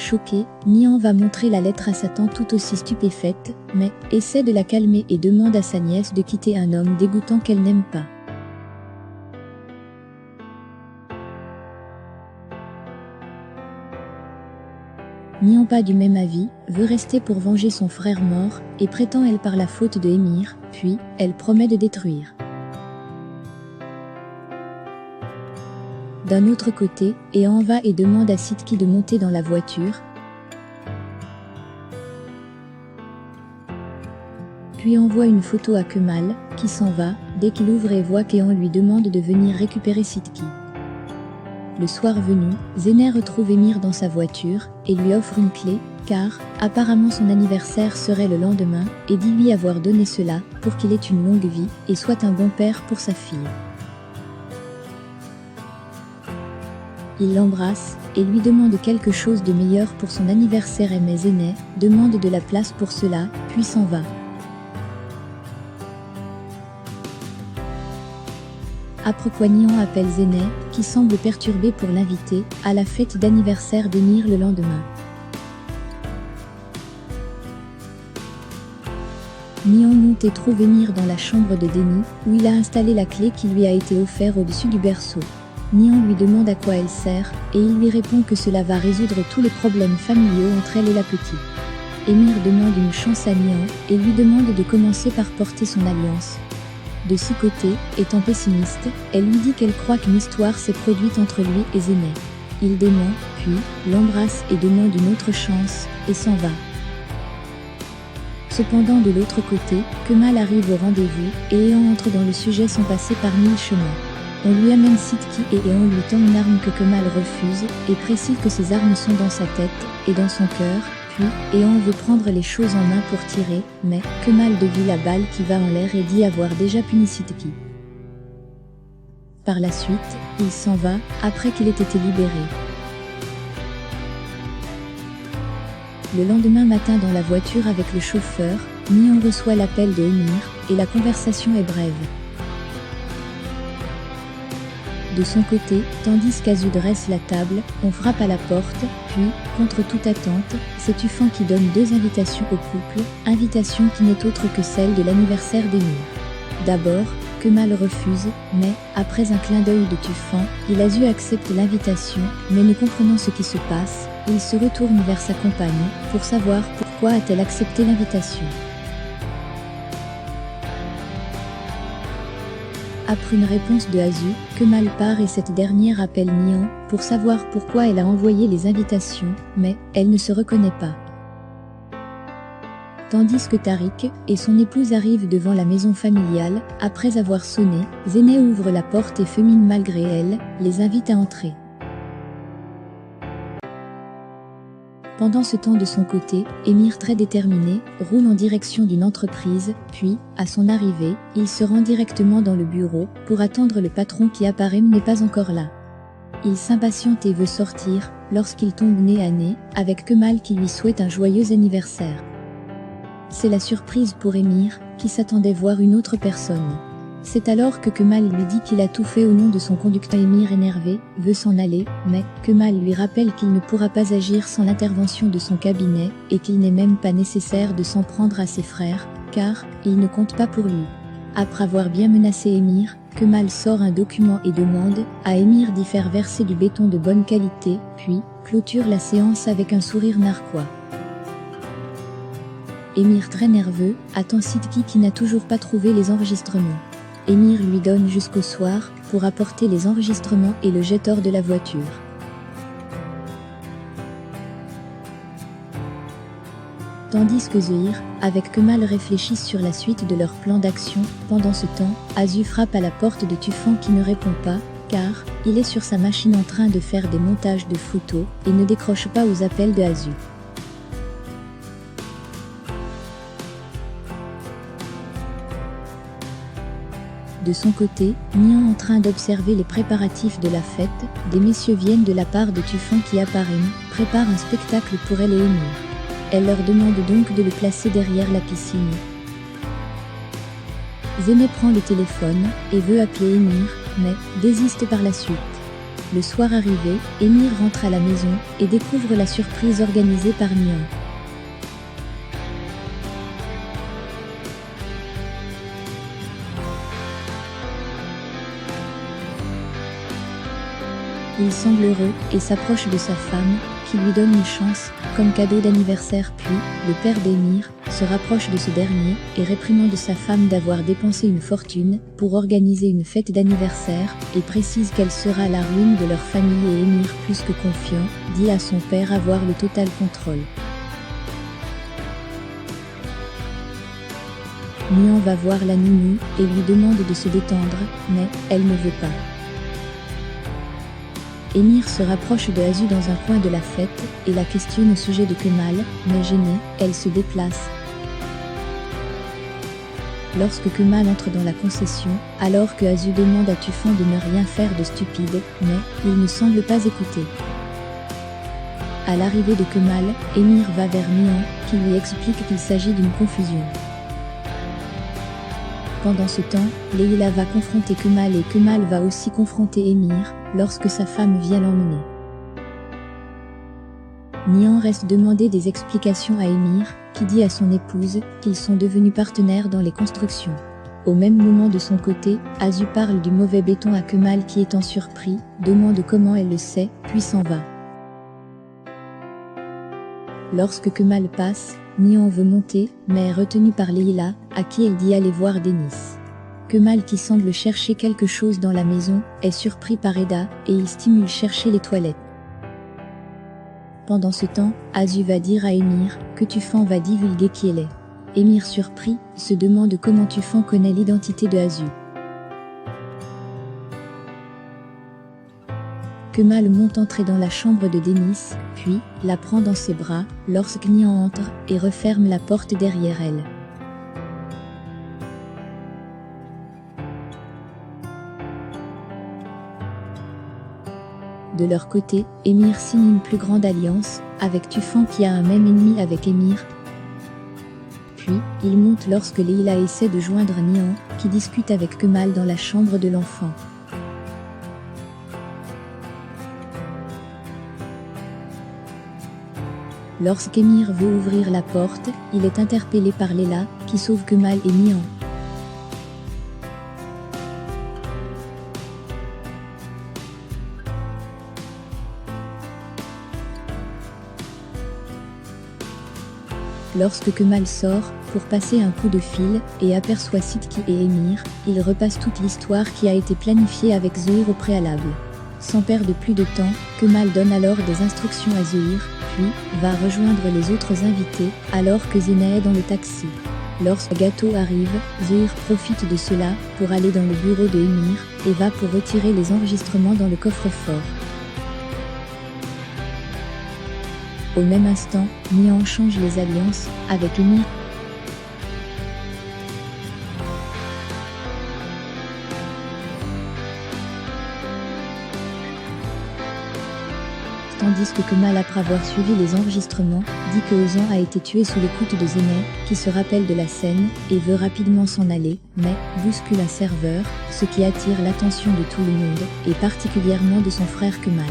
choqué, Nihan va montrer la lettre à sa tante tout aussi stupéfaite, mais essaie de la calmer et demande à sa nièce de quitter un homme dégoûtant qu'elle n'aime pas. Nihan, pas du même avis, veut rester pour venger son frère mort et prétend elle par la faute de Émir, puis elle promet de détruire. D'un autre côté, Ehan va et demande à Sidki de monter dans la voiture, puis envoie une photo à Kemal, qui s'en va, dès qu'il ouvre et voit qu'Ehan lui demande de venir récupérer Sidki. Le soir venu, Zeynep retrouve Émir dans sa voiture et lui offre une clé, car, apparemment son anniversaire serait le lendemain, et dit lui avoir donné cela pour qu'il ait une longue vie et soit un bon père pour sa fille. Il l'embrasse et lui demande quelque chose de meilleur pour son anniversaire, mais Zeynep demande de la place pour cela, puis s'en va. Après quoi Nihan appelle Zeynep, qui semble perturbé pour l'inviter à la fête d'anniversaire d'Émir le lendemain. Nihan monte et trouve Émir dans la chambre de Déni, où il a installé la clé qui lui a été offerte au-dessus du berceau. Nihan lui demande à quoi elle sert, et il lui répond que cela va résoudre tous les problèmes familiaux entre elle et la petite. Émir demande une chance à Nihan, et lui demande de commencer par porter son alliance. De ce côté, étant pessimiste, elle lui dit qu'elle croit qu'une histoire s'est produite entre lui et Zeynep. Il dément, puis l'embrasse et demande une autre chance, et s'en va. Cependant de l'autre côté, Kemal arrive au rendez-vous, et Ehan entre dans le sujet sans passer par 1000 chemins. On lui amène Sidki et Ehan lui tend une arme que Kemal refuse, et précise que ses armes sont dans sa tête, et dans son cœur. Puis, Ehan veut prendre les choses en main pour tirer, mais Kemal devine la balle qui va en l'air et dit avoir déjà puni Sidki. Par la suite, il s'en va, après qu'il ait été libéré. Le lendemain matin dans la voiture avec le chauffeur, Nihan reçoit l'appel de Émir, et la conversation est brève. De son côté, tandis qu'Azu dresse la table, on frappe à la porte, puis, contre toute attente, c'est Tufan qui donne 2 invitations au couple, invitation qui n'est autre que celle de l'anniversaire d'Émir. D'abord, Kemal refuse, mais, après un clin d'œil de Tufan, Azu accepte l'invitation, mais ne comprenant ce qui se passe, il se retourne vers sa compagne, pour savoir pourquoi a-t-elle accepté l'invitation. Après une réponse de Azu, Kemal part et cette dernière appelle Nihan pour savoir pourquoi elle a envoyé les invitations, mais elle ne se reconnaît pas. Tandis que Tariq et son épouse arrivent devant la maison familiale, après avoir sonné, Zeynep ouvre la porte et Femine malgré elle, les invite à entrer. Pendant ce temps de son côté, Émir très déterminé, roule en direction d'une entreprise, puis, à son arrivée, il se rend directement dans le bureau, pour attendre le patron qui apparaît mais n'est pas encore là. Il s'impatiente et veut sortir, lorsqu'il tombe nez à nez, avec Kemal qui lui souhaite un joyeux anniversaire. C'est la surprise pour Émir, qui s'attendait voir une autre personne. C'est alors que Kemal lui dit qu'il a tout fait au nom de son conducteur. Émir énervé, veut s'en aller, mais Kemal lui rappelle qu'il ne pourra pas agir sans l'intervention de son cabinet, et qu'il n'est même pas nécessaire de s'en prendre à ses frères, car il ne compte pas pour lui. Après avoir bien menacé Émir, Kemal sort un document et demande à Émir d'y faire verser du béton de bonne qualité, puis clôture la séance avec un sourire narquois. Émir très nerveux, attend Sidki qui n'a toujours pas trouvé les enregistrements. Émir lui donne jusqu'au soir pour apporter les enregistrements et le jette hors de la voiture. Tandis que Zehir, avec Kemal réfléchissent sur la suite de leur plan d'action, pendant ce temps, Azu frappe à la porte de Tufan qui ne répond pas, car il est sur sa machine en train de faire des montages de photos et ne décroche pas aux appels de Azu. De son côté, Nihan en train d'observer les préparatifs de la fête, des messieurs viennent de la part de Tufan qui apparaît, prépare un spectacle pour elle et Émir. Elle leur demande donc de le placer derrière la piscine. Zeynep prend le téléphone et veut appeler Émir, mais désiste par la suite. Le soir arrivé, Émir rentre à la maison et découvre la surprise organisée par Nihan. Il semble heureux et s'approche de sa femme, qui lui donne une chance, comme cadeau d'anniversaire. Puis, le père d'Émir se rapproche de ce dernier et réprimande sa femme d'avoir dépensé une fortune pour organiser une fête d'anniversaire, et précise qu'elle sera la ruine de leur famille. Et Émir, plus que confiant, dit à son père avoir le total contrôle. Nihan va voir la nounou et lui demande de se détendre, mais elle ne veut pas. Émir se rapproche de Azu dans un coin de la fête et la questionne au sujet de Kemal, mais gênée, elle se déplace. Lorsque Kemal entre dans la concession, alors que Azu demande à Tufan de ne rien faire de stupide, mais il ne semble pas écouter. À l'arrivée de Kemal, Émir va vers Nihan, qui lui explique qu'il s'agit d'une confusion. Pendant ce temps, Leïla va confronter Kemal et Kemal va aussi confronter Émir, lorsque sa femme vient l'emmener. Nihan reste demander des explications à Émir, qui dit à son épouse qu'ils sont devenus partenaires dans les constructions. Au même moment de son côté, Azu parle du mauvais béton à Kemal qui étant surpris, demande comment elle le sait, puis s'en va. Lorsque Kemal passe, Nihan veut monter, mais est retenu par Leïla, à qui elle dit aller voir Denis. Kemal, qui semble chercher quelque chose dans la maison, est surpris par Eda, et il stimule chercher les toilettes. Pendant ce temps, Azu va dire à Émir que Tufan va divulguer qui elle est. Émir, surpris, se demande comment Tufan connaît l'identité de Azu. Kemal monte entrer dans la chambre de Denis, puis la prend dans ses bras lorsque Nihan entre et referme la porte derrière elle. De leur côté, Émir signe une plus grande alliance avec Tufan qui a un même ennemi avec Émir. Puis, il monte lorsque Leïla essaie de joindre Nihan, qui discute avec Kemal dans la chambre de l'enfant. Lorsqu'Émir veut ouvrir la porte, il est interpellé par Leïla, qui sauve Kemal et Nihan. Lorsque Kemal sort, pour passer un coup de fil, et aperçoit Sidki et Émir, il repasse toute l'histoire qui a été planifiée avec Zouhir au préalable. Sans perdre plus de temps, Kemal donne alors des instructions à Zouhir, puis va rejoindre les autres invités, alors que Zena est dans le taxi. Lorsque Gâteau arrive, Zouhir profite de cela pour aller dans le bureau de Émir, et va pour retirer les enregistrements dans le coffre-fort. Au même instant, Nihan change les alliances avec Émir. Tandis que Kemal, après avoir suivi les enregistrements, dit que Ozan a été tué sous l'écoute de Zena, qui se rappelle de la scène et veut rapidement s'en aller, mais bouscule un serveur, ce qui attire l'attention de tout le monde, et particulièrement de son frère Kemal.